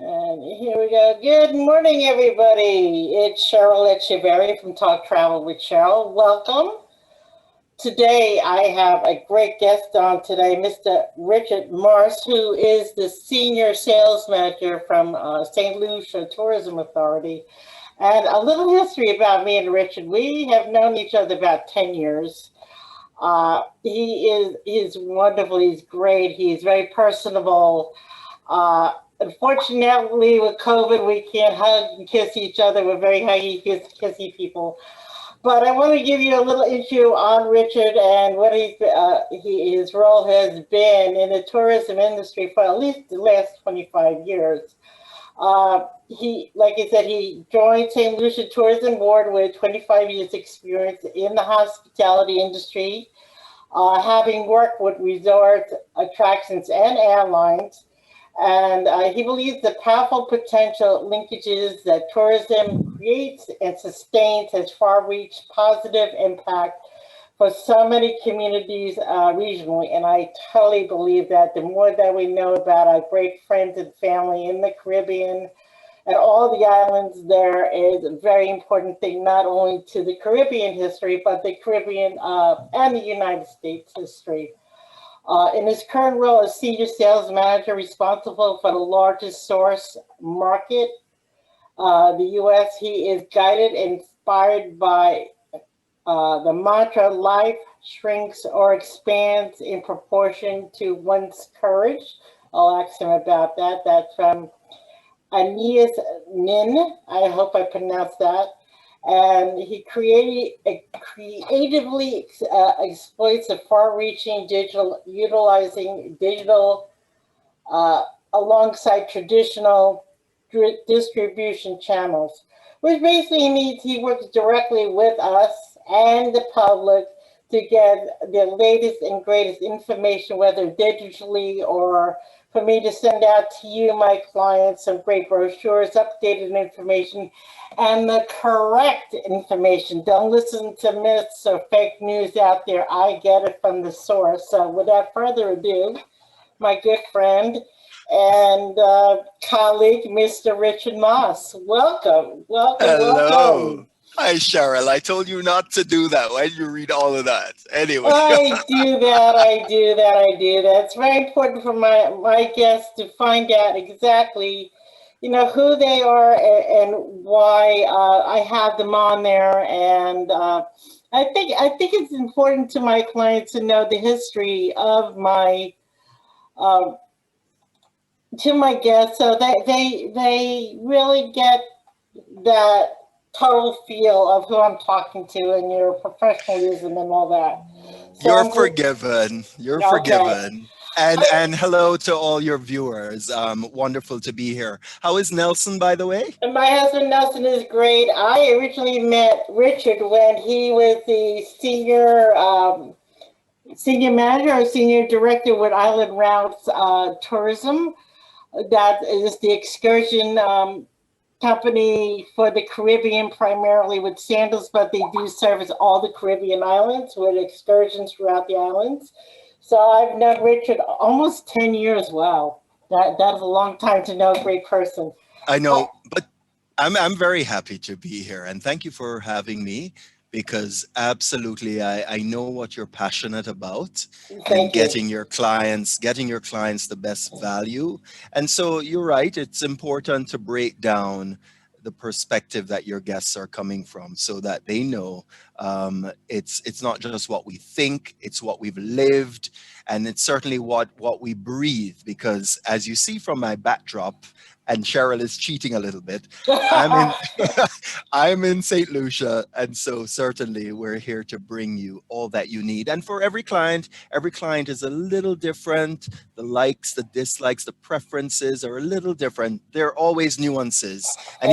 And here we go. Good morning, everybody. It's Cheryl Echevarria from Talk Travel with Cheryl. Welcome. Today, I have a great guest on today, Mr. Richard Morse, who is the Senior Sales Manager from St. Lucia Tourism Authority. And a little history about me and Richard. We have known each other about 10 years. He's wonderful. He's great. He's very personable. Unfortunately, with COVID, we can't hug and kiss each other. We're very huggy, kissy people. But I want to give you a little intro on Richard and what his role has been in the tourism industry for at least the last 25 years. Like I said, he joined St. Lucia Tourism Board with 25 years experience in the hospitality industry, having worked with resorts, attractions, and airlines. And he believes the powerful potential linkages that tourism creates and sustains has far-reach positive impact for so many communities regionally. And I totally believe that the more that we know about our great friends and family in the Caribbean and all the islands there is a very important thing, not only to the Caribbean history, but the Caribbean and the United States history. In his current role as Senior Sales Manager responsible for the largest source market, the U.S., he is guided and inspired by the mantra, life shrinks or expands in proportion to one's courage. I'll ask him about that. That's from Aeneas Nin. I hope I pronounced that. And he creatively exploits the far-reaching digital, utilizing digital alongside traditional distribution channels, which basically means he works directly with us and the public to get the latest and greatest information, whether digitally or for me to send out to you, my clients, some great brochures, updated information, and the correct information. Don't listen to myths or fake news out there. I get it from the source. So without further ado, my good friend and colleague, Mr. Richard Moss. Welcome. Hello. Hi, Cheryl. I told you not to do that. Why did you read all of that? Anyway. I do that. It's very important for my guests to find out exactly, who they are and why I have them on there. And I think it's important to my clients to know the history of my to my guests, so that they really get that total feel of who I'm talking to and your professionalism and all that. So You're forgiven. You're forgiven. And hello to all your viewers. Wonderful to be here. How is Nelson, by the way? And my husband Nelson is great. I originally met Richard when he was the senior manager or senior director with Island Routes Tourism. That is the excursion company for the Caribbean, primarily with sandals, but they do service all the Caribbean islands with excursions throughout the islands. So I've known Richard almost 10 years. Wow, that's a long time to know a great person. I know, but I'm very happy to be here, and thank you for having me, because absolutely I know what you're passionate about and getting your clients the best value. And so you're right, it's important to break down the perspective that your guests are coming from so that they know it's not just what we think, it's what we've lived, and it's certainly what we breathe, because as you see from my backdrop, and Cheryl is cheating a little bit, I'm in St. Lucia, and so certainly we're here to bring you all that you need. And for every client is a little different. The likes, the dislikes, the preferences are a little different. There are always nuances, and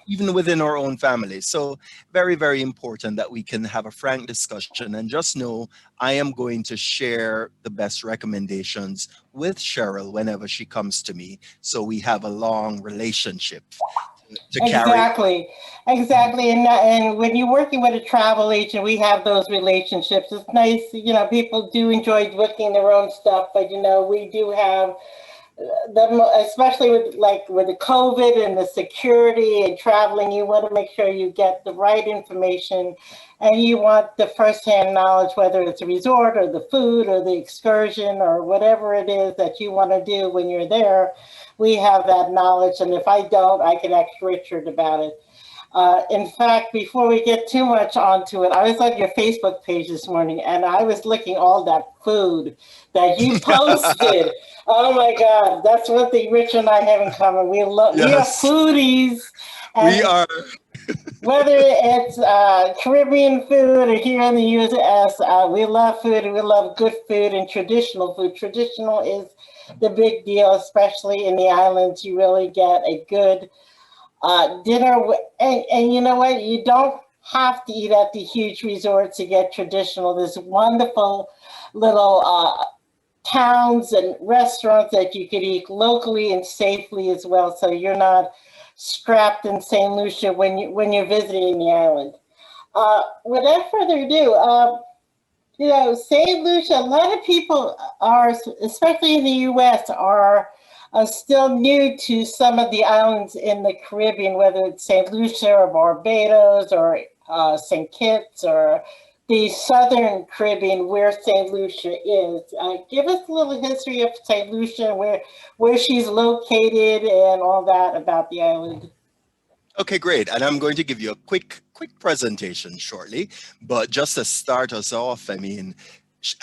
even within our own family. So very, very important that we can have a frank discussion, and just know I am going to share the best recommendations with Cheryl whenever she comes to me. So we have a long relationship to carry. Exactly. And when you're working with a travel agent, we have those relationships. It's nice, people do enjoy booking their own stuff, but we do have especially with the COVID and the security and traveling, you want to make sure you get the right information, and you want the firsthand knowledge, whether it's a resort or the food or the excursion or whatever it is that you want to do when you're there. We have that knowledge, and if I don't, I can ask Richard about it. In fact, before we get too much onto it, I was on your Facebook page this morning and I was looking all that food that you posted. Oh my God, that's one thing Rich and I have in common. We are Yes, foodies, and we are. whether it's Caribbean food or here in the U.S., we love food and we love good food and traditional food. Traditional is the big deal, especially in the islands. You really get a good dinner, and you know what? You don't have to eat at the huge resorts to get traditional. There's wonderful little towns and restaurants that you could eat locally and safely as well. So you're not strapped in St. Lucia when you're visiting the island. Without further ado, St. Lucia, a lot of people are, especially in the U.S., are still new to some of the islands in the Caribbean, whether it's St. Lucia or Barbados or St. Kitts or the southern Caribbean where St. Lucia is. Give us a little history of St. Lucia, where she's located and all that about the island. Okay, great. And I'm going to give you a quick presentation shortly. But just to start us off, I mean,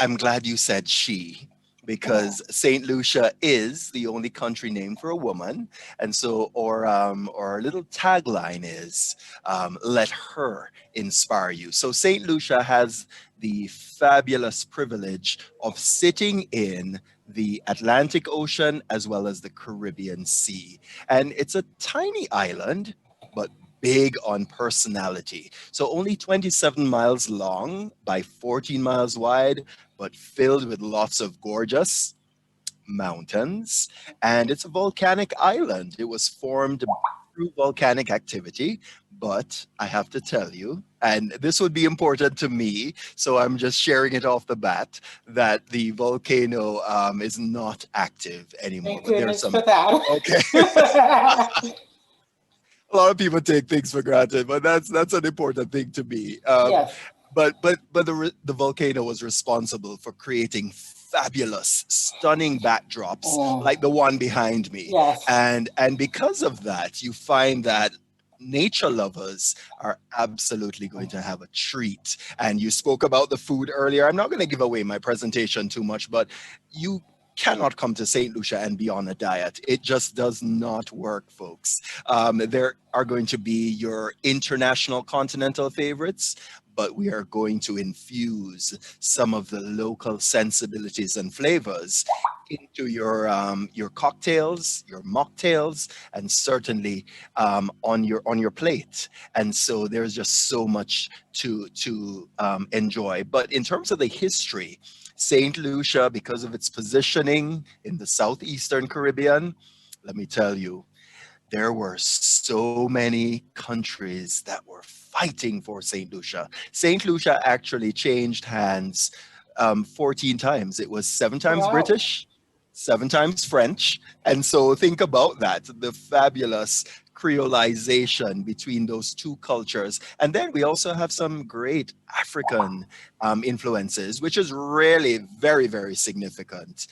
I'm glad you said she, because St. Lucia is the only country name for a woman. And so our little tagline is, let her inspire you. So St. Lucia has the fabulous privilege of sitting in the Atlantic Ocean as well as the Caribbean Sea. And it's a tiny island, but big on personality. So only 27 miles long by 14 miles wide, but filled with lots of gorgeous mountains. And it's a volcanic island. It was formed through volcanic activity, but I have to tell you, and this would be important to me, so I'm just sharing it off the bat, that the volcano is not active anymore. Thank But there's goodness some. for that. Okay. A lot of people take things for granted, but that's an important thing to me. Yes. But the volcano was responsible for creating fabulous, stunning backdrops like the one behind me. Yes. And because of that, you find that nature lovers are absolutely going to have a treat. And you spoke about the food earlier. I'm not going to give away my presentation too much, but you cannot come to St. Lucia and be on a diet. It just does not work, folks. There are going to be your international continental favorites, but we are going to infuse some of the local sensibilities and flavors into your cocktails, your mocktails, and certainly on your plate. And so there's just so much to enjoy. But in terms of the history, St. Lucia, because of its positioning in the southeastern Caribbean, let me tell you, there were so many countries that were fighting for St. Lucia. St. Lucia actually changed hands 14 times. It was 7 times Wow. British, 7 times French. And so think about that, the fabulous creolization between those two cultures. And then we also have some great African influences, which is really very, very significant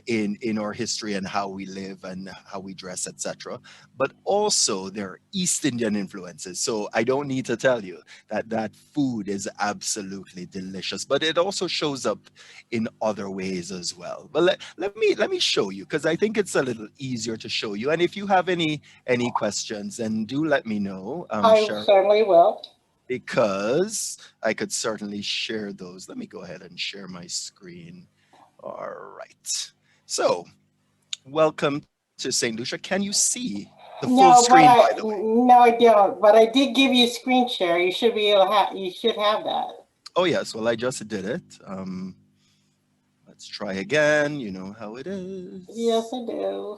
in our history and how we live and how we dress, etc. But also there are East Indian influences. So I don't need to tell you that food is absolutely delicious, but it also shows up in other ways as well. But let me show you, because I think it's a little easier to show you. And if you have any questions, then do let me know, I Cheryl, certainly will. because I could certainly share those. Let me go ahead and share my screen. All right. So welcome to St. Lucia. Can you see the full No, screen, by the way? no, I don't. But I did give you screen share. You should be able to have. You should have that. Oh, yes. Well, I just did it. Let's try again. You know how it is. Yes, I do.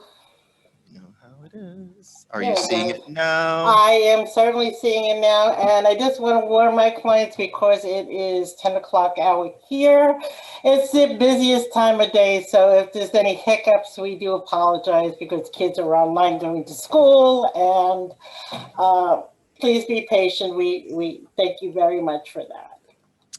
You know how it is. Are you There it seeing goes. it now? I am certainly seeing it now, and I just want to warn my clients because it is 10 o'clock hour here. It's the busiest time of day, so if there's any hiccups, we do apologize because kids are online going to school, and please be patient. We thank you very much for that.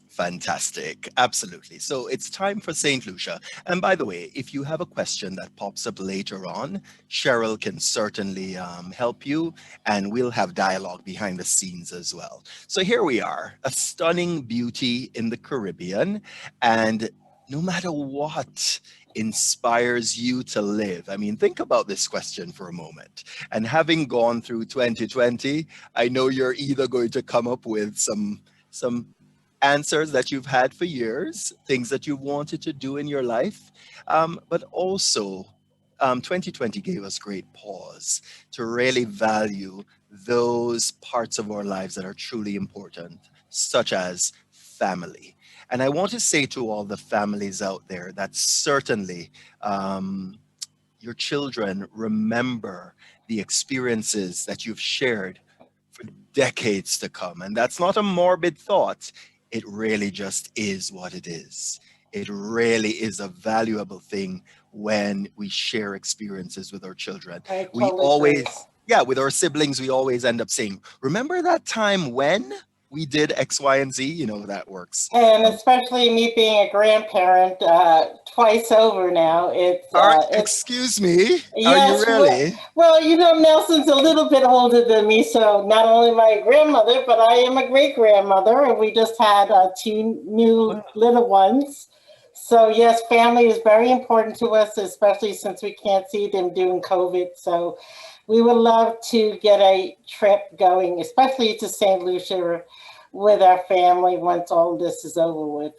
Fantastic. Absolutely. So it's time for St. Lucia. And by the way, if you have a question that pops up later on, Cheryl can certainly help you, and we'll have dialogue behind the scenes as well. So here we are, a stunning beauty in the Caribbean. And no matter what inspires you to live, I mean, think about this question for a moment. And having gone through 2020, I know you're either going to come up with some answers that you've had for years, things that you've wanted to do in your life. But also, 2020 gave us great pause to really value those parts of our lives that are truly important, such as family. And I want to say to all the families out there that certainly your children remember the experiences that you've shared for decades to come. And that's not a morbid thought. It really just is what it is. It really is a valuable thing when we share experiences with our children. I We totally agree. always, yeah, with our siblings, we always end up saying, remember that time when we did X, Y, and Z? You know, that works. And especially me being a grandparent twice over now, it's Excuse me, are you yes. really? Well, Nelson's a little bit older than me, so not only my grandmother, but I am a great grandmother, and we just had two new Wow. little ones. So yes, family is very important to us, especially since we can't see them during COVID. So we would love to get a trip going, especially to St. Lucia with our family once all this is over with.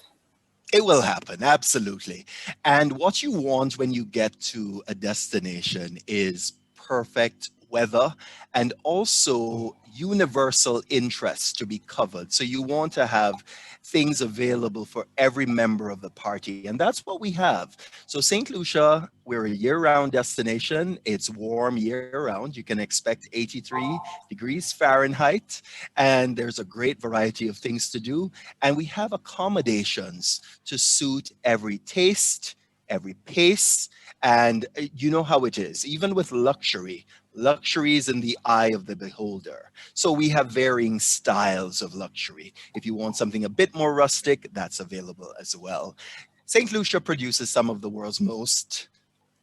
It will happen, absolutely. And what you want when you get to a destination is perfect weather and also universal interests to be covered. So you want to have things available for every member of the party. And that's what we have. So St. Lucia, we're a year-round destination. It's warm year-round. You can expect 83 degrees Fahrenheit. And there's a great variety of things to do. And we have accommodations to suit every taste, every pace. And you know how it is, even with luxury. Luxury is in the eye of the beholder. So we have varying styles of luxury. If you want something a bit more rustic, that's available as well. St. Lucia produces some of the world's most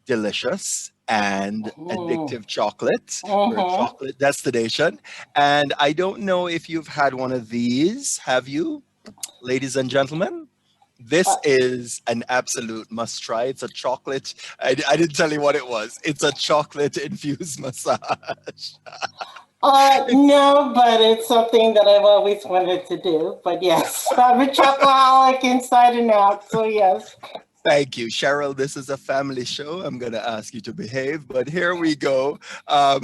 delicious and Mm. addictive chocolate. We're a Hmm. chocolate destination. And I don't know if you've had one of these. Have you, ladies and gentlemen? This is an absolute must try. It's a chocolate. I didn't tell you what it was. It's a chocolate infused massage. It's No, but it's something that I've always wanted to do. But yes, I'm a chocoholic inside and out. So yes. Thank you, Cheryl. This is a family show. I'm going to ask you to behave, but here we go. Um,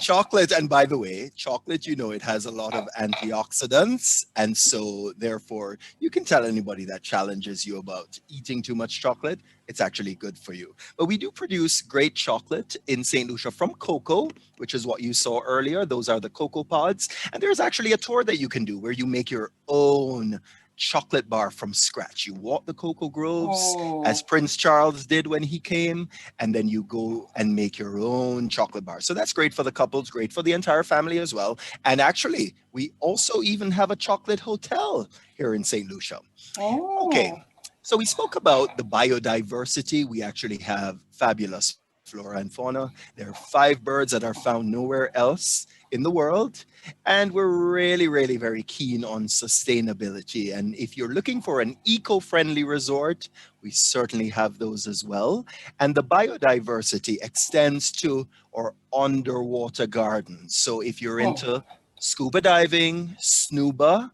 chocolate, and by the way, chocolate, it has a lot of antioxidants. And so, therefore, you can tell anybody that challenges you about eating too much chocolate, it's actually good for you. But we do produce great chocolate in St. Lucia from cocoa, which is what you saw earlier. Those are the cocoa pods. And there's actually a tour that you can do where you make your own chocolate bar from scratch. You walk the cocoa groves Mm. as Prince Charles did when he came, and then you go and make your own chocolate bar. So that's great for the couples, great for the entire family as well. And actually, we also even have a chocolate hotel here in St. Lucia. Okay, Mm. so we spoke about the biodiversity. We actually have fabulous flora and fauna. There are 5 birds that are found nowhere else in the world. And we're really, really very keen on sustainability. And if you're looking for an eco friendly resort, we certainly have those as well. And the biodiversity extends to our underwater gardens. So if you're Mm. into scuba diving, snuba,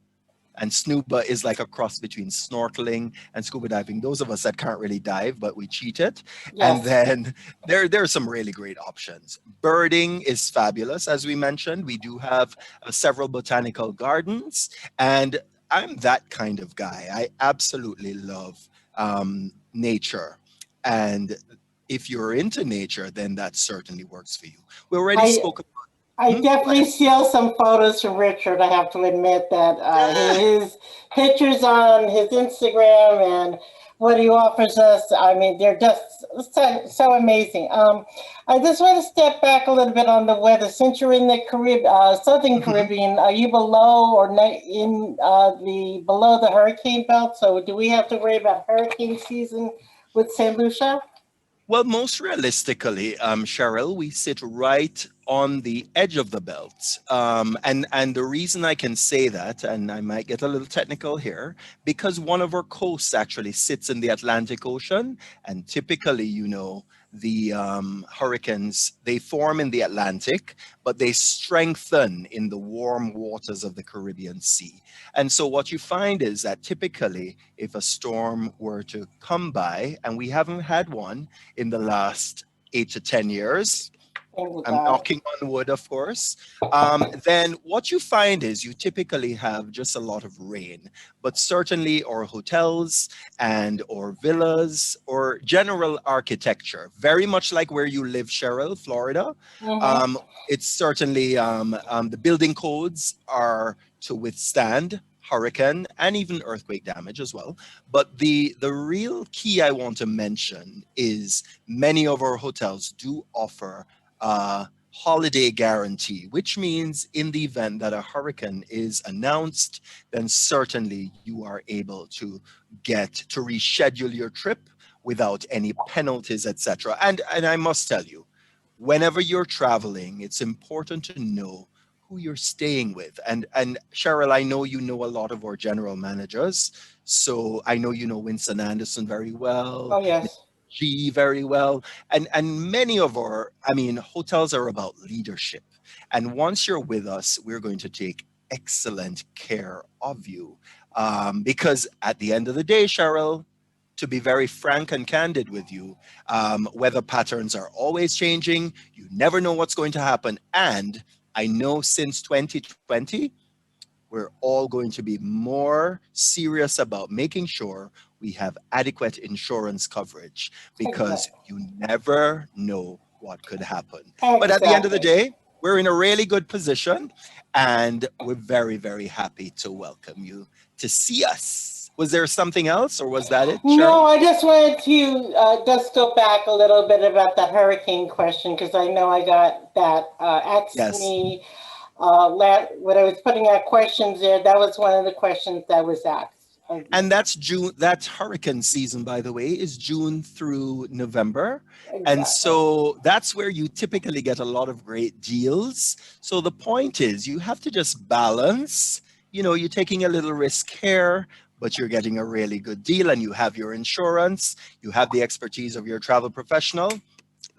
and snuba is like a cross between snorkeling and scuba diving. Those of us that can't really dive, but we cheat it. And Yes. then there are some really great options. Birding is fabulous, as we mentioned. We do have several botanical gardens, and I'm that kind of guy. I absolutely love nature. And if you're into nature, then that certainly works for you. We already I spoke about. I Go ahead. definitely steal some photos from Richard. I have to admit that his pictures on his Instagram and what he offers us, I mean, they're just so amazing. I just want to step back a little bit on the weather. Since you're in the Southern Mhm. Caribbean, are you below or in the below the hurricane belt? So do we have to worry about hurricane season with St. Lucia? Well, most realistically, Cheryl, we sit right on the edge of the belt. And the reason I can say that, and I might get a little technical here, because one of our coasts actually sits in the Atlantic Ocean, and typically, the hurricanes, they form in the Atlantic, but they strengthen in the warm waters of the Caribbean Sea. And so what you find is that typically, if a storm were to come by, and we haven't had one in the last 8 to 10 years, Thank I'm God. knocking on wood, of course, then what you find is you typically have just a lot of rain, but certainly our hotels and or villas or general architecture, very much like where you live, Cheryl, Florida. Mm-hmm. Um, it's certainly the building codes are to withstand hurricane and even earthquake damage as well. But the real key I want to mention is many of our hotels do offer holiday guarantee, which means in the event that a hurricane is announced, then certainly you are able to get to reschedule your trip without any penalties, etc. And I must tell you, whenever you're traveling, it's important to know who you're staying with. And Cheryl, I know you know a lot of our general managers. So I know you know Winston Anderson very well, Oh yes. G very well, and many of our, I mean, hotels are about leadership. And once you're with us, we're going to take excellent care of you. Because at the end of the day, Cheryl, to be very frank and candid with you, weather patterns are always changing. You never know what's going to happen. And I know since 2020, we're all going to be more serious about making sure we have adequate insurance coverage because Exactly. you never know what could happen. But at the end of the Exactly. day, we're in a really good position and we're very, very happy to welcome you to see us. Was there something else or was that it, No, Cheryl? I just wanted to just go back a little bit about that hurricane question because I know I got that asked Yes. me when I was putting out questions there. That was one of the questions that was asked of me. And that's June, that's hurricane season, by the way, is June through November. And Exactly. so that's where you typically get a lot of great deals. So the point is, you have to just balance, you're taking a little risk here, but you're getting a really good deal and you have your insurance, you have the expertise of your travel professional.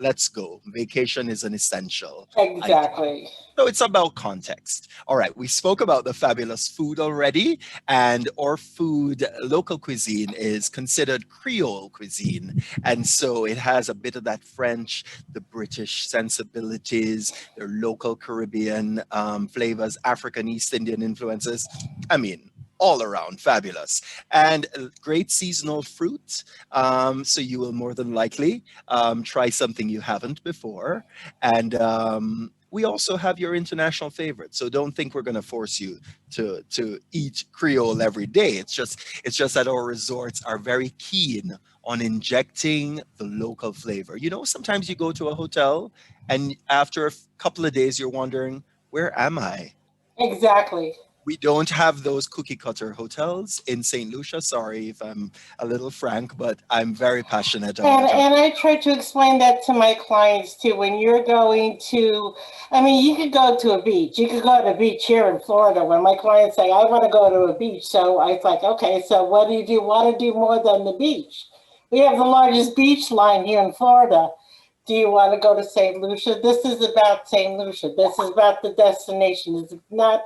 Let's go. Vacation is an essential item. Exactly. So it's about context. All right, we spoke about the fabulous food already, and our food, local cuisine, is considered Creole cuisine. And so it has a bit of that French, the British sensibilities, their local Caribbean flavors, African, East Indian influences. I mean, all around fabulous. And great seasonal fruit. So you will more than likely try something you haven't before. And we also have your international favorites. So don't think we're going to force you to eat Creole every day. It's just that our resorts are very keen on injecting the local flavor. Sometimes you go to a hotel and after a couple of days you're wondering, where am I? Exactly. We don't have those cookie cutter hotels in St. Lucia. Sorry if I'm a little frank, but I'm very passionate And about our. and I try to explain that to my clients too. When you're going to, I mean, you could go to a beach. You could go to a beach here in Florida. When my clients say, "I want to go to a beach," so I was like, "Okay, so what do you want to do more than the beach? We have the largest beach line here in Florida. Do you want to go to St. Lucia? This is about St. Lucia. This is about the destination. It's not,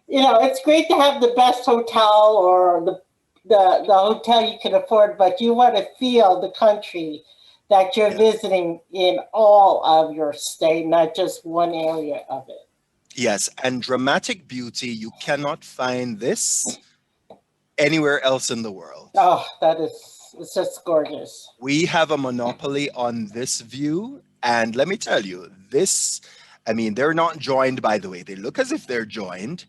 it's great to have the best hotel or the hotel you can afford, but you want to feel the country that you're Yes. visiting in all of your state, not just one area of it. Yes, and dramatic beauty, you cannot find this anywhere else in the world. Oh, that is It's just gorgeous. We have a monopoly on this view. And let me tell you, this, I mean, they're not joined, by the way. They look as if they're joined,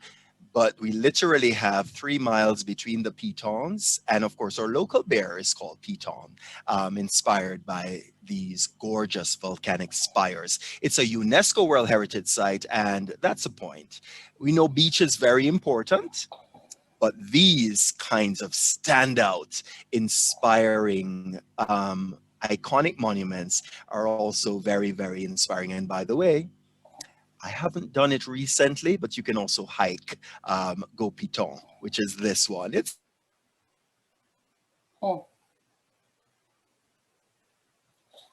but we literally have 3 miles between the pitons. And of course, our local bear is called piton, inspired by these gorgeous volcanic spires. It's a UNESCO World Heritage Site, and that's a point. We know beach is very important, but these kinds of standout, inspiring, iconic monuments are also very, very inspiring. And by the way, I haven't done it recently, but you can also hike Go Piton, which is this one. It's Oh.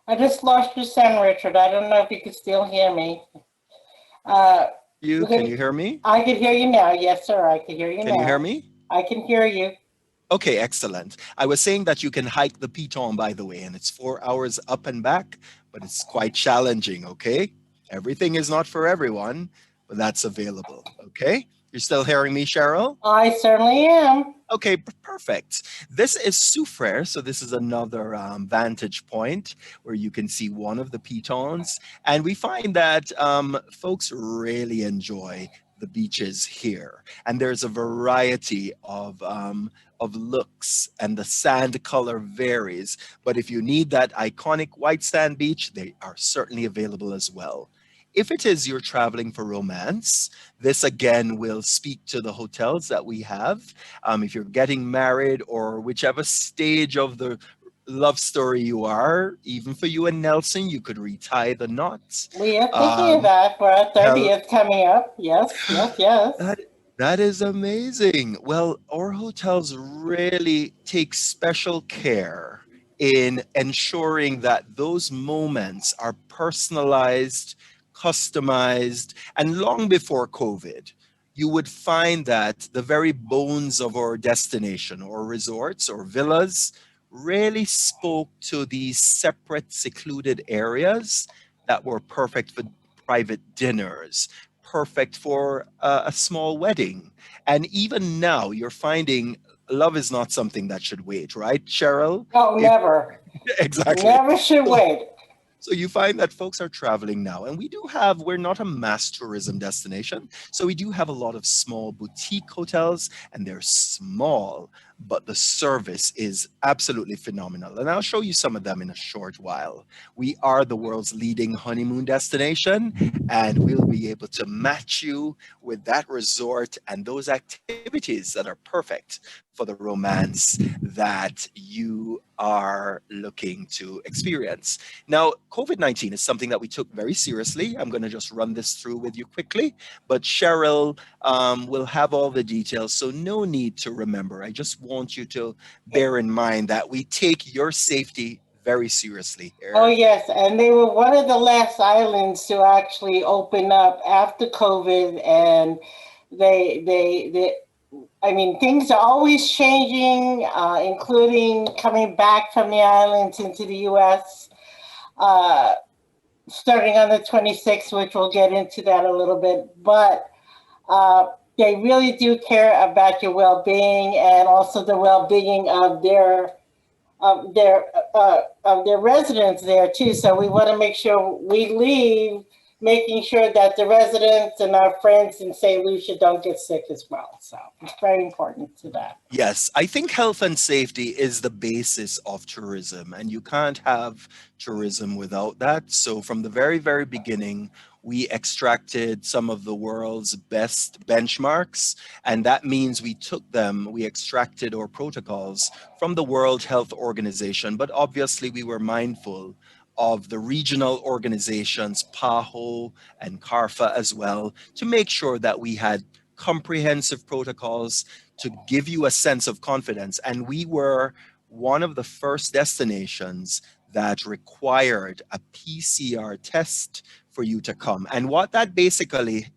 I just lost your sound, Richard. I don't know if you can still hear me. you. Can you hear me? I can hear you now. Yes, sir. I can hear you now. Can you hear me? I can hear you. Okay, excellent. I was saying that you can hike the Piton, by the way, and it's 4 hours up and back, but it's quite challenging, okay? Everything is not for everyone, but that's available, okay? You're still hearing me, Cheryl? I certainly am. Okay, perfect. This is Soufrière, so this is another vantage point where you can see one of the pitons. And we find that folks really enjoy the beaches here. And there's a variety of looks, and the sand color varies. But if you need that iconic white sand beach, they are certainly available as well. If it is you're traveling for romance, this again will speak to the hotels that we have. If you're getting married or whichever stage of the love story you are, even for you and Nelson, you could retie the knots. We are thinking of that for our 30th coming up. Yes, yes, yes. That is amazing. Well, our hotels really take special care in ensuring that those moments are personalized, customized, and long before COVID, you would find that the very bones of our destination or resorts or villas really spoke to these separate, secluded areas that were perfect for private dinners, perfect for a small wedding. And even now, you're finding love is not something that should wait, right, Cheryl? No, never. Exactly. Never should wait. So you find that folks are traveling now, and we're not a mass tourism destination. So we do have a lot of small boutique hotels, and they're small, but the service is absolutely phenomenal. And I'll show you some of them in a short while. We are the world's leading honeymoon destination, and we'll be able to match you with that resort and those activities that are perfect for the romance that you are looking to experience. Now, COVID-19 is something that we took very seriously. I'm going to just run this through with you quickly, but Cheryl will have all the details, so no need to remember. I just want you to bear in mind that we take your safety very seriously here. Oh, yes, and they were one of the last islands to actually open up after COVID, and I mean, things are always changing, including coming back from the islands into the U.S., starting on the 26th, which we'll get into that a little bit. But they really do care about your well-being and also the well-being of their residents there too. So we want to make sure we leave making sure that the residents and our friends in St. Lucia don't get sick as well. So it's very important to that. Yes, I think health and safety is the basis of tourism, and you can't have tourism without that. So from the very, very beginning, we extracted some of the world's best benchmarks, and that means we extracted our protocols from the World Health Organization, but obviously we were mindful of the regional organizations, PAHO and CARFA as well, to make sure that we had comprehensive protocols to give you a sense of confidence. And we were one of the first destinations that required a PCR test for you to come. And what that basically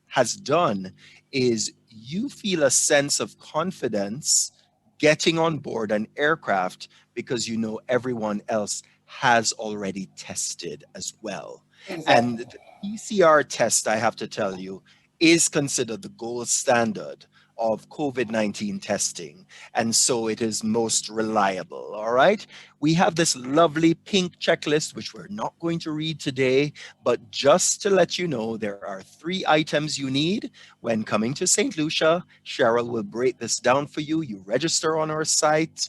has done is you feel a sense of confidence getting on board an aircraft because you know everyone else has already tested as well. Exactly. And the PCR test, I have to tell you, is considered the gold standard of COVID-19 testing. And so it is most reliable, all right? We have this lovely pink checklist, which we're not going to read today, but just to let you know, there are 3 items you need when coming to St. Lucia. Cheryl will break this down for you. You register on our site.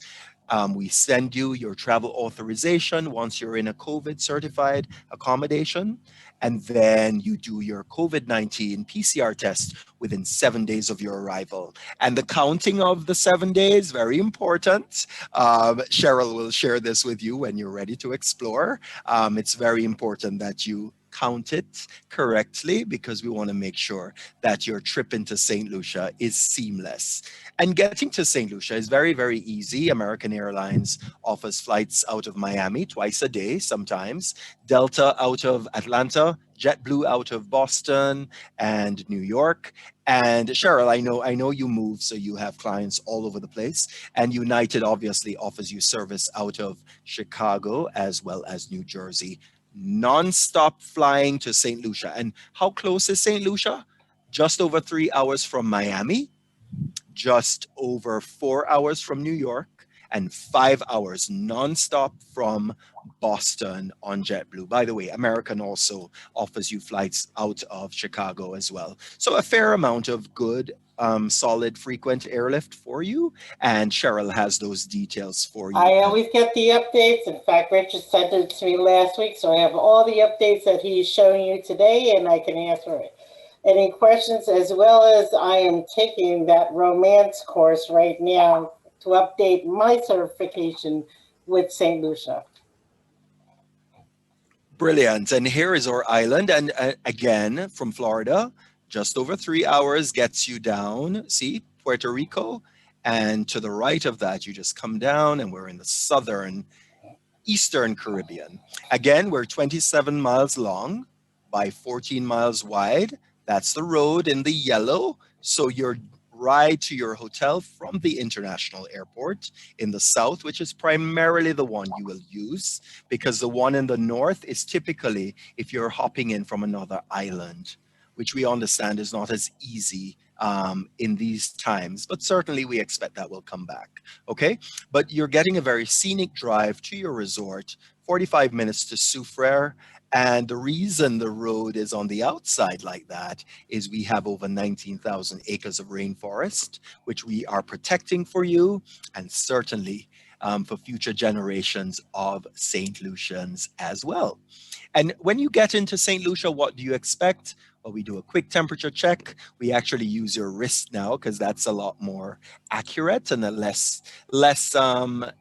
We send you your travel authorization once you're in a COVID certified accommodation. And then you do your COVID-19 PCR test within 7 days of your arrival. And the counting of the 7 days, very important. Cheryl will share this with you when you're ready to explore. It's very important that you count it correctly because we want to make sure that your trip into St. Lucia is seamless. And getting to St. Lucia is very, very easy. American Airlines offers flights out of Miami twice a day sometimes, Delta out of Atlanta, JetBlue out of Boston and New York. And Cheryl, I know you move, so you have clients all over the place. And United obviously offers you service out of Chicago as well as New Jersey. Non-stop flying to St. Lucia. And how close is St. Lucia? Just over 3 hours from Miami, just over 4 hours from New York, and 5 hours nonstop from Boston on JetBlue. By the way, American also offers you flights out of Chicago as well. So a fair amount of good, solid, frequent airlift for you. And Cheryl has those details for you. I always get the updates. In fact, Richard sent it to me last week, so I have all the updates that he's showing you today, and I can answer any questions, as well as I am taking that romance course right now to update my certification with St. Lucia. Brilliant. And here is our island. And again, from Florida, just over 3 hours gets you down. See, Puerto Rico. And to the right of that, you just come down and we're in the southern, eastern Caribbean. Again, we're 27 miles long by 14 miles wide. That's the road in the yellow. So your ride to your hotel from the international airport in the south, which is primarily the one you will use, because the one in the north is typically if you're hopping in from another island, which we understand is not as easy in these times, but certainly we expect that will come back, okay? But you're getting a very scenic drive to your resort, 45 minutes to Soufriere. And the reason the road is on the outside like that is we have over 19,000 acres of rainforest, which we are protecting for you and certainly for future generations of St. Lucians as well. And when you get into St. Lucia, what do you expect? Well, we do a quick temperature check. We actually use your wrist now because that's a lot more accurate and a less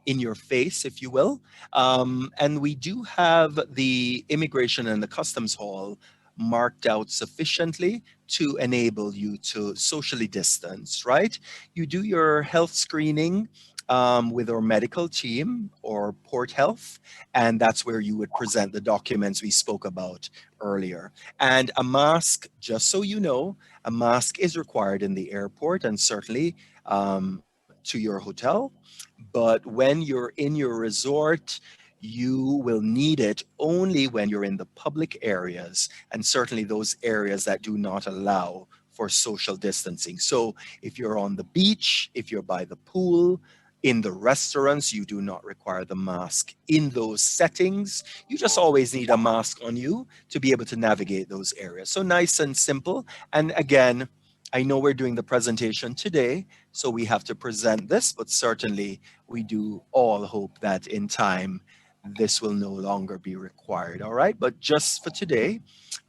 in your face, if you will. And we do have the immigration and the customs hall marked out sufficiently to enable you to socially distance, right? You do your health screening with our medical team or Port Health, and that's where you would present the documents we spoke about earlier. And a mask, just so you know, a mask is required in the airport and certainly to your hotel. But when you're in your resort, you will need it only when you're in the public areas and certainly those areas that do not allow for social distancing. So if you're on the beach, if you're by the pool, in the restaurants, you do not require the mask. In those settings, you just always need a mask on you to be able to navigate those areas. So nice and simple. And again, I know we're doing the presentation today, so we have to present this, but certainly we do all hope that in time, this will no longer be required, all right? But just for today,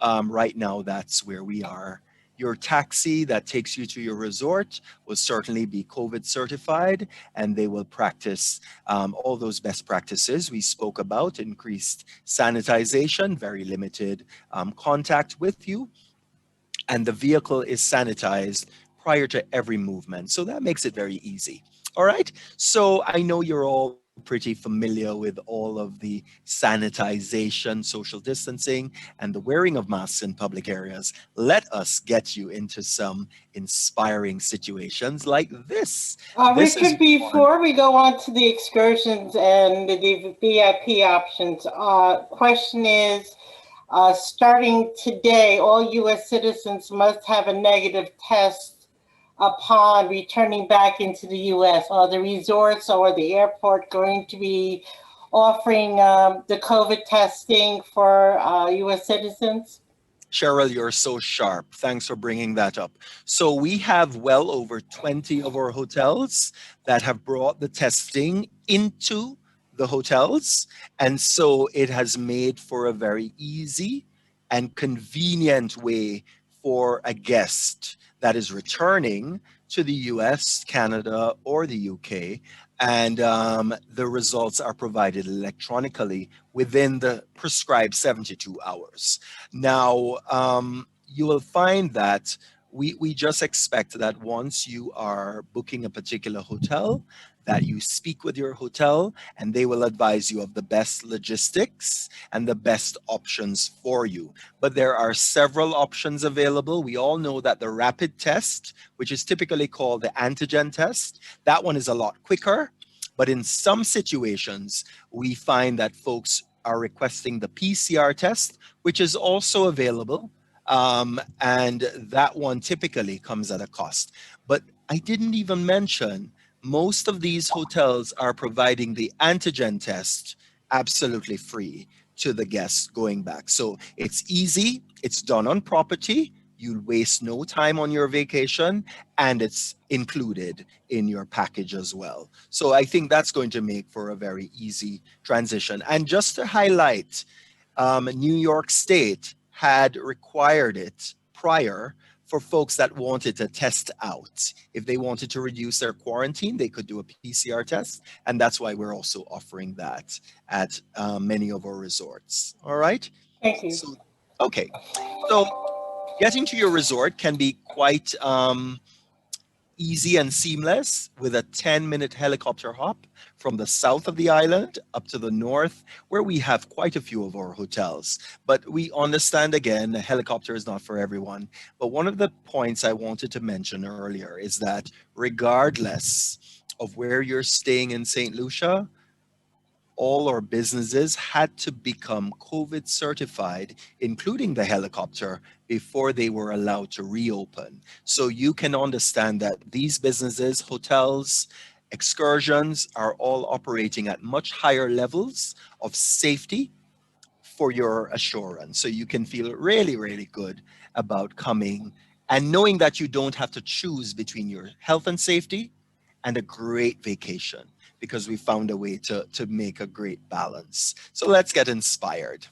right now, that's where we are. Your taxi that takes you to your resort will certainly be COVID certified, and they will practice all those best practices we spoke about, increased sanitization, very limited contact with you, and the vehicle is sanitized prior to every movement. So that makes it very easy. All right. So I know you're all pretty familiar with all of the sanitization, social distancing, and the wearing of masks in public areas. Let us get you into some inspiring situations like this. Richard, before we go on to the excursions and the VIP options, question is, starting today, all U.S. citizens must have a negative test upon returning back into the U.S.? Are the resorts or the airport going to be offering the COVID testing for U.S. citizens? Cheryl, you're so sharp. Thanks for bringing that up. So we have well over 20 of our hotels that have brought the testing into the hotels. And so it has made for a very easy and convenient way for a guest that is returning to the US, Canada, or the UK. And the results are provided electronically within the prescribed 72 hours. Now, you will find that we just expect that once you are booking a particular hotel, that you speak with your hotel and they will advise you of the best logistics and the best options for you. But there are several options available. We all know that the rapid test, which is typically called the antigen test, that one is a lot quicker. But in some situations, we find that folks are requesting the PCR test, which is also available. And that one typically comes at a cost. But I didn't even mention most of these hotels are providing the antigen test absolutely free to the guests going back. So it's easy, it's done on property, you waste no time on your vacation, and it's included in your package as well. So I think that's going to make for a very easy transition. And just to highlight, New York State had required it prior for folks that wanted to test out. If they wanted to reduce their quarantine, they could do a PCR test. And that's why we're also offering that at many of our resorts. All right. Thank you. So, okay. So getting to your resort can be quite easy and seamless with a 10-minute helicopter hop from the south of the island up to the north, where we have quite a few of our hotels. But we understand, again, a helicopter is not for everyone. But one of the points I wanted to mention earlier is that regardless of where you're staying in St. Lucia, all our businesses had to become COVID certified, including the helicopter, before they were allowed to reopen. So you can understand that these businesses, hotels, excursions are all operating at much higher levels of safety for your assurance. So you can feel really, really good about coming and knowing that you don't have to choose between your health and safety and a great vacation, because we found a way to make a great balance. So let's get inspired.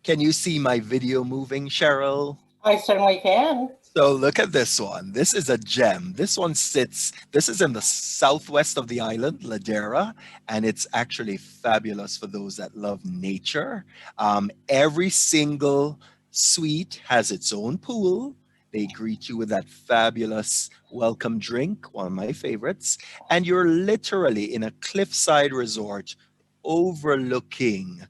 Can you see my video moving, Cheryl? I certainly can. So look at this one. This is a gem. This is in the southwest of the island, Ladera, and it's actually fabulous for those that love nature. Every single suite has its own pool. They greet you with that fabulous welcome drink, one of my favorites. And you're literally in a cliffside resort overlooking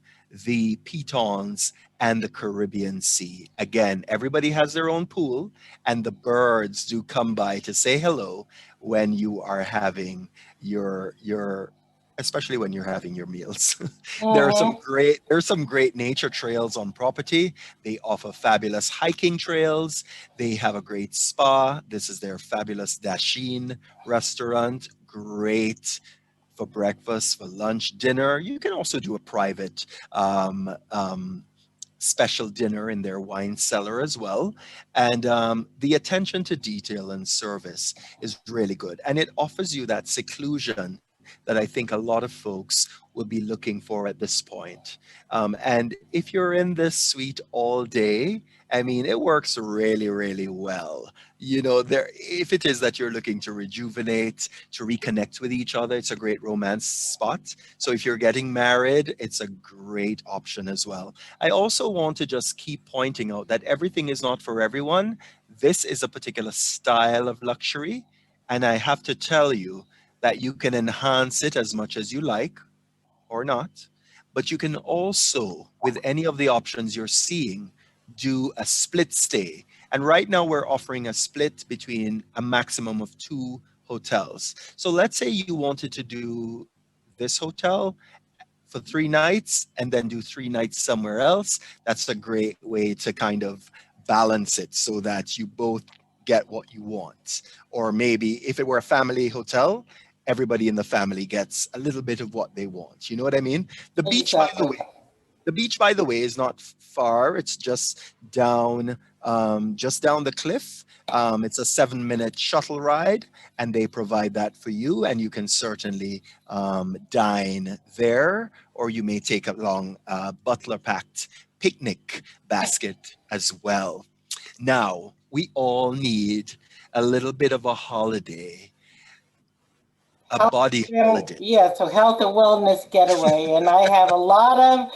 the pitons and the Caribbean Sea. Again, everybody has their own pool, and the birds do come by to say hello when you are having your especially when you're having your meals. Mm-hmm. There's some great nature trails on property. They offer fabulous hiking trails. They have a great spa. This is their fabulous Dasheen restaurant. Great for breakfast, for lunch, dinner. You can also do a private special dinner in their wine cellar as well. And the attention to detail and service is really good. And it offers you that seclusion that I think a lot of folks will be looking for at this point. And if you're in this suite all day, I mean, it works really, really well. You know, if it is that you're looking to rejuvenate, to reconnect with each other, it's a great romance spot. So if you're getting married, it's a great option as well. I also want to just keep pointing out that everything is not for everyone. This is a particular style of luxury. And I have to tell you that you can enhance it as much as you like or not. But you can also, with any of the options you're seeing, do a split stay. And right now we're offering a split between a maximum of 2 hotels. So let's say you wanted to do this hotel for 3 nights and then do 3 nights somewhere else. That's a great way to kind of balance it so that you both get what you want. Or maybe if it were a family hotel, everybody in the family gets a little bit of what they want. You know what I mean? The beach, by the Exactly. way, the beach, by the way, is not far. It's just down the cliff. It's a 7-minute shuttle ride, and they provide that for you. And you can certainly dine there, or you may take along a butler-packed picnic basket as well. Now, we all need a little bit of a holiday, a Health, body holiday. yeah, so health and wellness getaway. And I have a lot of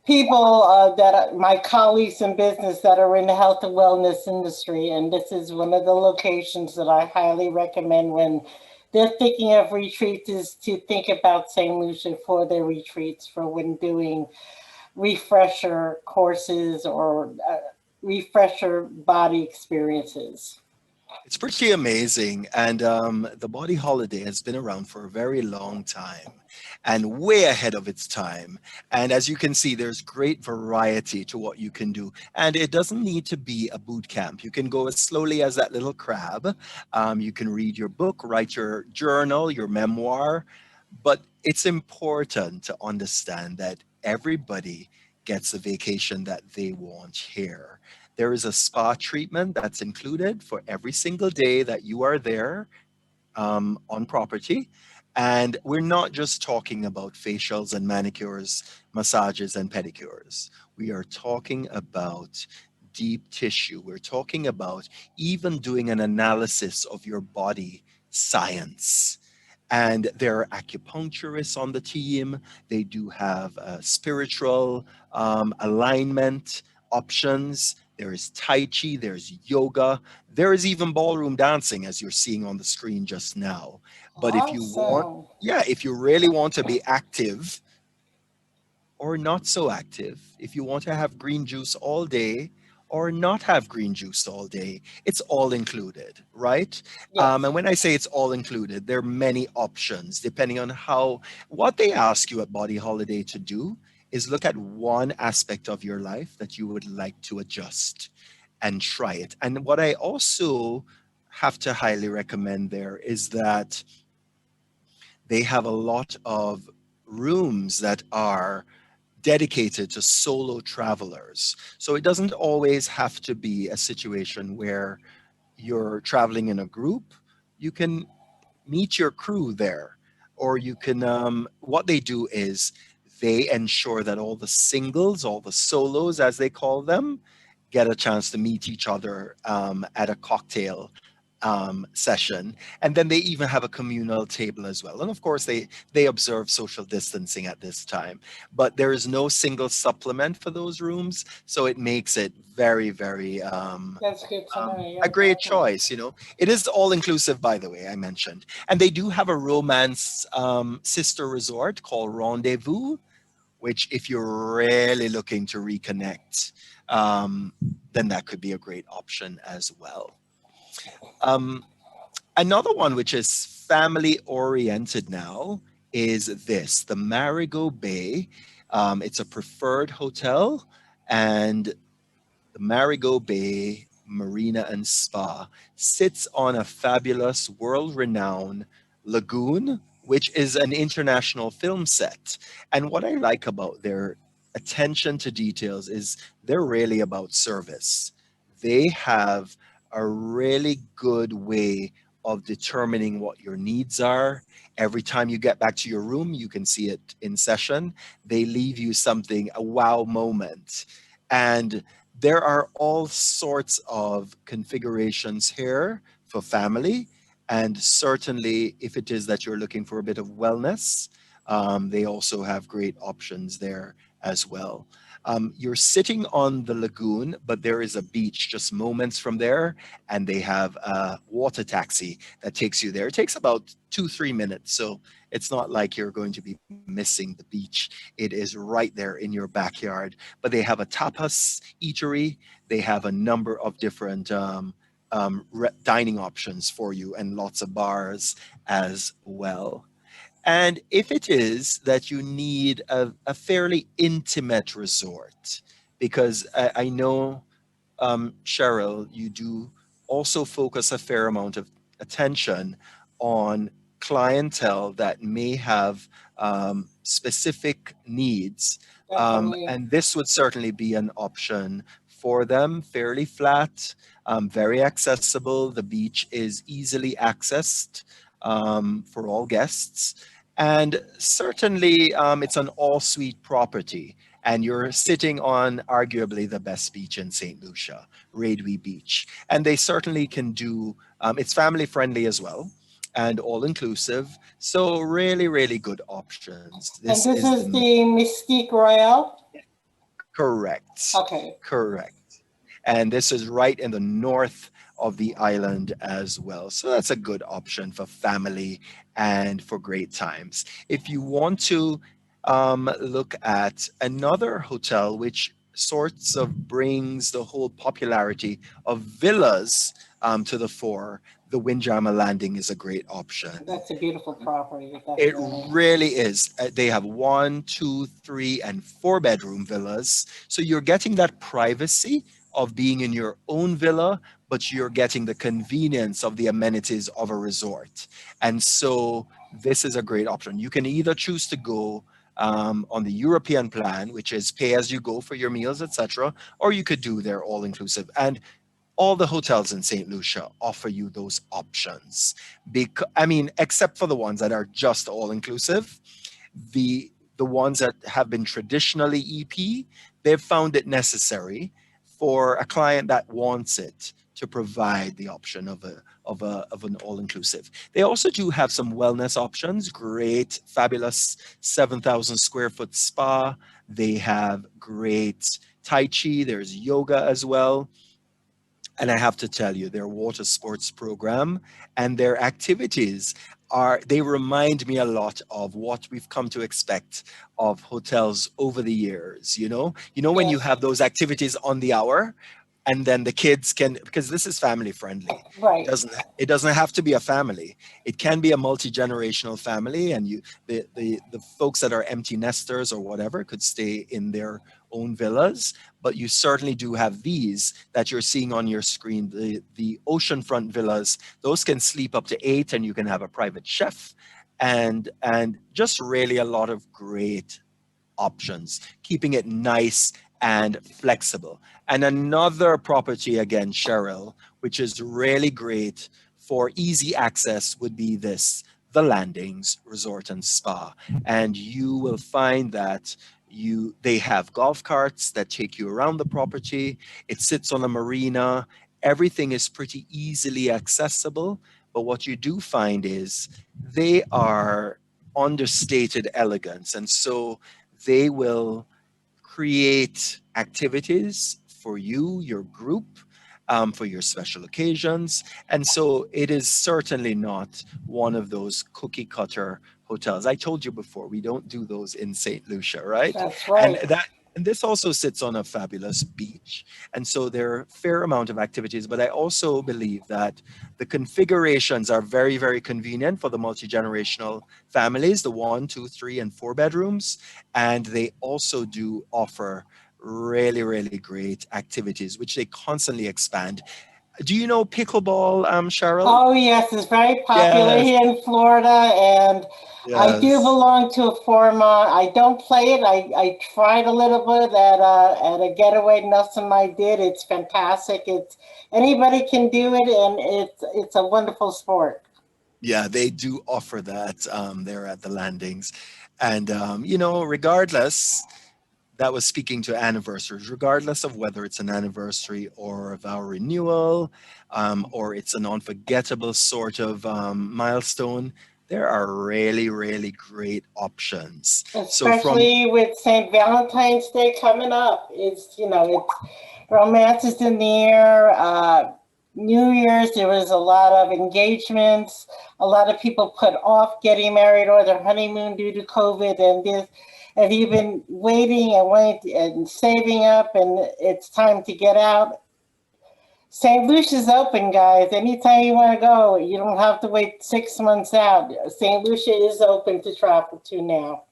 people my colleagues in business that are in the health and wellness industry. And this is one of the locations that I highly recommend when they're thinking of retreats is to think about St. Lucia for their retreats for when doing refresher courses or refresher body experiences. It's pretty amazing. And the body holiday has been around for a very long time and way ahead of its time. And as you can see, there's great variety to what you can do. And it doesn't need to be a boot camp. You can go as slowly as that little crab. You can read your book, write your journal, your memoir. But it's important to understand that everybody gets the vacation that they want here. There is a spa treatment that's included for every single day that you are there on property. And we're not just talking about facials and manicures, massages and pedicures. We are talking about deep tissue. We're talking about even doing an analysis of your body science. And there are acupuncturists on the team. They do have spiritual alignment options. There is Tai Chi, there's yoga, there is even ballroom dancing, as you're seeing on the screen just now. But if you want, Awesome. yeah, if you really want to be active or not so active, if you want to have green juice all day or not have green juice all day, it's all included, right? Yes. And when I say it's all included, there are many options depending on what they ask you at Body Holiday to do is look at one aspect of your life that you would like to adjust and try it. And what I also have to highly recommend there is that they have a lot of rooms that are dedicated to solo travelers. So it doesn't always have to be a situation where you're traveling in a group. You can meet your crew there, or you can, what they do is they ensure that all the singles, all the solos, as they call them, get a chance to meet each other at a cocktail session, and then they even have a communal table as well. And of course, they observe social distancing at this time, but there is no single supplement for those rooms, so it makes it very, very That's good to know. a Yeah. great choice. It is all inclusive, by the way. I mentioned, and they do have a romance sister resort called Rendezvous, which, if you're really looking to reconnect, um, then that could be a great option as well. Um, Another one which is family oriented now is the Marigot Bay. It's a preferred hotel, and the Marigot Bay Marina and Spa sits on a fabulous world renowned lagoon, which is an international film set. And what I like about their attention to details is they're really about service. They have a really good way of determining what your needs are. Every time you get back to your room, you can see it in session. They leave you something, a wow moment. And there are all sorts of configurations here for family. And certainly, if it is that you're looking for a bit of wellness, they also have great options there as well. You're sitting on the lagoon, but there is a beach just moments from there, and they have a water taxi that takes you there. It takes about 2, 3 minutes, so it's not like you're going to be missing the beach. It is right there in your backyard. But they have a tapas eatery. They have a number of different dining options for you and lots of bars as well. And if it is that you need a fairly intimate resort, because I know, Cheryl, you do also focus a fair amount of attention on clientele that may have specific needs. Definitely. And this would certainly be an option for them, fairly flat, very accessible. The beach is easily accessed for all guests. And certainly, it's an all suite property. And you're sitting on arguably the best beach in St. Lucia, Radway Beach. And they certainly can do, it's family friendly as well and all inclusive. So, really, really good options. This And is this is the the Mystique Royale? correct, Okay. correct. And this is right in the north of the island as well. So that's a good option for family and for great times. If you want to look at another hotel, which sorts of brings the whole popularity of villas to the fore, the Windjammer Landing is a great option. That's a beautiful property, It definitely. really is. They have 1, 2, 3, and 4 bedroom villas. So you're getting that privacy of being in your own villa, but you're getting the convenience of the amenities of a resort. And so this is a great option. You can either choose to go on the European plan, which is pay as you go for your meals, etc., or you could do their all inclusive. And all the hotels in St. Lucia offer you those options. I mean, except for the ones that are just all inclusive, the ones that have been traditionally EP, they've found it necessary for a client that wants it to provide the option of an all inclusive. They also do have some wellness options, great, fabulous 7,000 square foot spa. They have great Tai Chi, there's yoga as well. And I have to tell you, their water sports program and their activities they remind me a lot of what we've come to expect of hotels over the years. When you Yes, have those activities on the hour, and then the kids can, because this is family friendly. right. It doesn't have to be a family. It can be a multi-generational family, and the folks that are empty nesters or whatever could stay in their own villas. But you certainly do have these that you're seeing on your screen, the oceanfront villas. Those can sleep up to 8, and you can have a private chef, and just really a lot of great options, keeping it nice and flexible. And another property, again, Cheryl, which is really great for easy access, would be the Landings Resort and Spa. And you will find that they have golf carts that take you around the property. It sits on a marina. Everything is pretty easily accessible. But what you do find is they are understated elegance. And so they will create activities for you, your group, for your special occasions. And so it is certainly not one of those cookie cutter hotels. I told you before, we don't do those in St. Lucia, right? That's And right. and this also sits on a fabulous beach. And so there are a fair amount of activities, but I also believe that the configurations are very, very convenient for the multi-generational families, the 1, 2, 3, and 4 bedrooms. And they also do offer really, really great activities, which they constantly expand. Do you know pickleball, Cheryl? Oh, yes, it's very popular Yes, here in Florida, and I do yes. belong to a former. I don't play it. I tried a little bit at a getaway. Nothing I did. It's fantastic. It's anybody can do it, and it's a wonderful sport. Yeah, they do offer that there at the landings. And, regardless, that was speaking to anniversaries, regardless of whether it's an anniversary or of our renewal, or it's an unforgettable sort of milestone, there are really, really great options. So from Especially with St. Valentine's Day coming up. It's romance is in the air. New Year's, there was a lot of engagements. A lot of people put off getting married or their honeymoon due to COVID. And this, have you been waiting and waiting and saving up, and it's time to get out? St. Lucia's open, guys. Anytime you want to go, you don't have to wait 6 months out. St. Lucia is open to travel to now.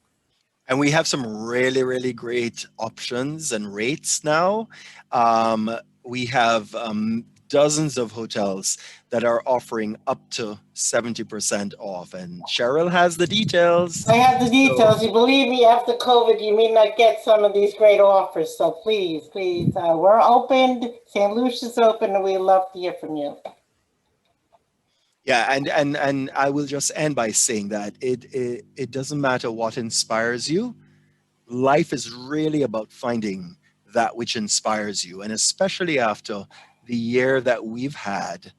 And we have some really, really great options and rates now. We have dozens of hotels that are offering up to 70% off. And Cheryl has the details. I have the So, details. You believe me, after COVID, you may not get some of these great offers. So please, please, we're open. St. Lucia's open, and we love to hear from you. yeah, and I will just end by saying that it doesn't matter what inspires you. Life is really about finding that which inspires you. And especially after the year that we've had,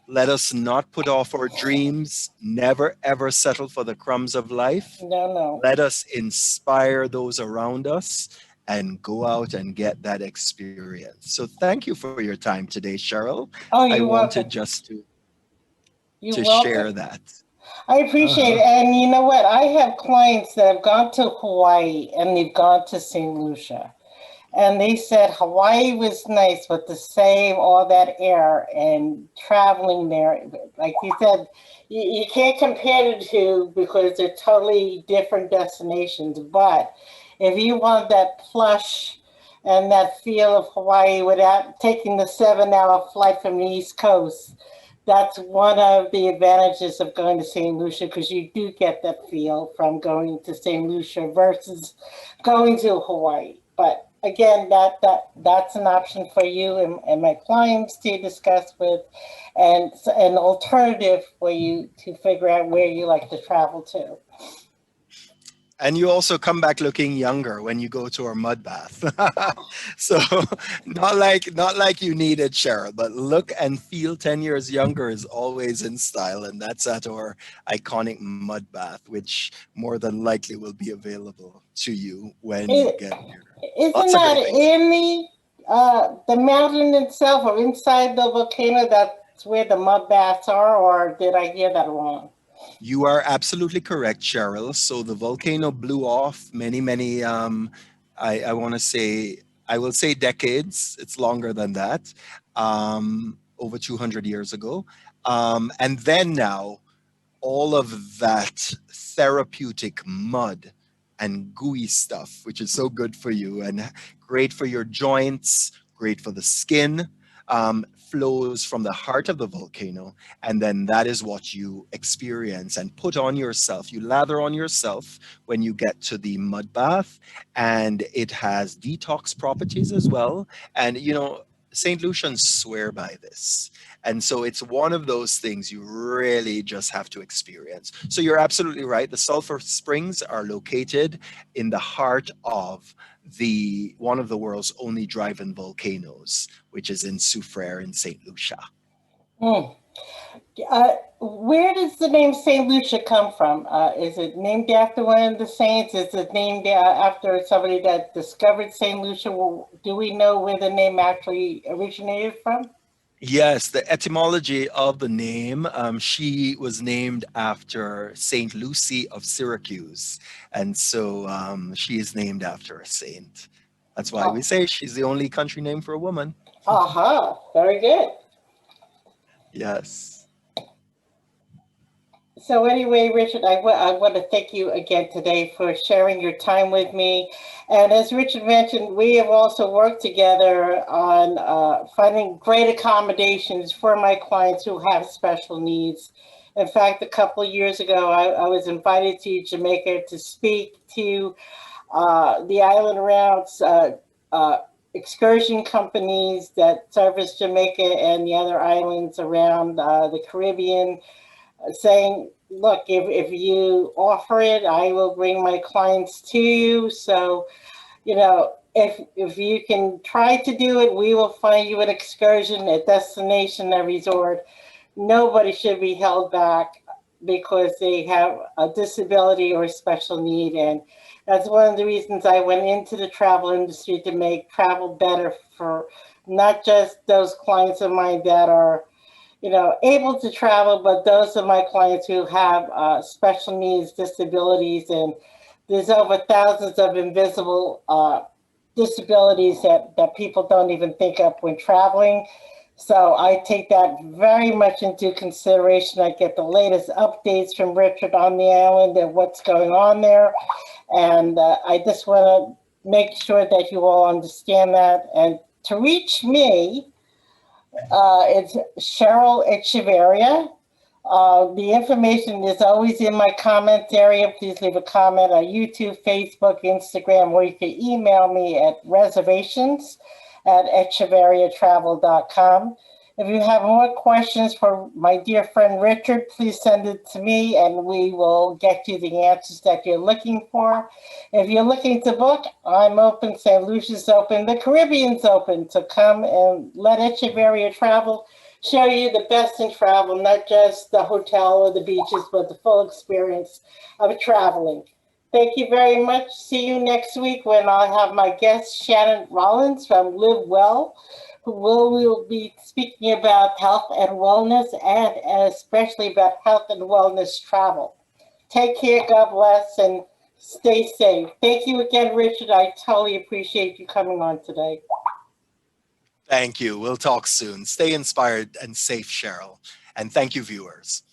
let us not put off our dreams, never ever settle for the crumbs of life. No, no. Let us inspire those around us and go out and get that experience. So thank you for your time today, Cheryl. Oh, I you're wanted welcome. just You're to share welcome. that. I appreciate it. Uh-huh. And you know what? I have clients that have gone to Hawaii and they've gone to St. Lucia. And they said Hawaii was nice, but to save all that air and traveling there, like you said, you can't compare the two because they're totally different destinations. But if you want that plush and that feel of Hawaii without taking the 7-hour flight from the East Coast, that's one of the advantages of going to St. Lucia, because you do get that feel from going to St. Lucia versus going to Hawaii. But again, that's an option for you and my clients to discuss with, and an alternative for you to figure out where you like to travel to. And you also come back looking younger when you go to our mud bath. So not like you need it, Cheryl, but look and feel 10 years younger is always in style. And that's at our iconic mud bath, which more than likely will be available to you when you It, get here. isn't Lots of that great things. in the mountain itself, or inside the volcano? That's where the mud baths are, or did I hear that wrong? You are absolutely correct, Cheryl. So the volcano blew off many, I want to say, I will say decades. It's longer than that, over 200 years ago. And then now all of that therapeutic mud and gooey stuff, which is so good for you and great for your joints, great for the skin, flows from the heart of the volcano. And then that is what you experience and put on yourself. You lather on yourself when you get to the mud bath, and it has detox properties as well. And, St. Lucians swear by this. And so it's one of those things you really just have to experience. So you're absolutely right. The sulfur springs are located in the heart of the one of the world's only drive-in volcanoes, which is in Soufriere in St. Lucia. Hmm. Where does the name St. Lucia come from? Is it named after one of the saints? Is it named after somebody that discovered St. Lucia? Do we know where the name actually originated from? Yes, the etymology of the name, she was named after Saint Lucy of Syracuse. And so she is named after a saint. That's why we Oh, say she's the only country name for a woman. aha, very good. Yes. So anyway, Richard, I want to thank you again today for sharing your time with me. And as Richard mentioned, we have also worked together on finding great accommodations for my clients who have special needs. In fact, a couple of years ago, I was invited to Jamaica to speak to the island routes, excursion companies that service Jamaica and the other islands around the Caribbean, saying, look, if you offer it, I will bring my clients to you. So, if you can try to do it, we will find you an excursion, a destination, a resort. Nobody should be held back because they have a disability or a special need. And that's one of the reasons I went into the travel industry, to make travel better for not just those clients of mine that are able to travel, but those are my clients who have special needs, disabilities, and there's over thousands of invisible disabilities that people don't even think of when traveling. So I take that very much into consideration. I get the latest updates from Richard on the island and what's going on there. And I just want to make sure that you all understand that. And to reach me, It's Cheryl Echevarria. The information is always in my comments area. Please leave a comment on YouTube, Facebook, Instagram, or you can email me at reservations@echevarriatravel.com. If you have more questions for my dear friend Richard, please send it to me and we will get you the answers that you're looking for. If you're looking to book, I'm open, St. Lucia's open, the Caribbean's open. So come and let Echevarria Travel show you the best in travel, not just the hotel or the beaches, but the full experience of traveling. Thank you very much. See you next week when I'll have my guest Shannon Rollins from Live Well, who will be speaking about health and wellness and especially about health and wellness travel. Take care, God bless, and stay safe. Thank you again, Richard. I totally appreciate you coming on today. Thank you. We'll talk soon. Stay inspired and safe, Cheryl. And thank you, viewers.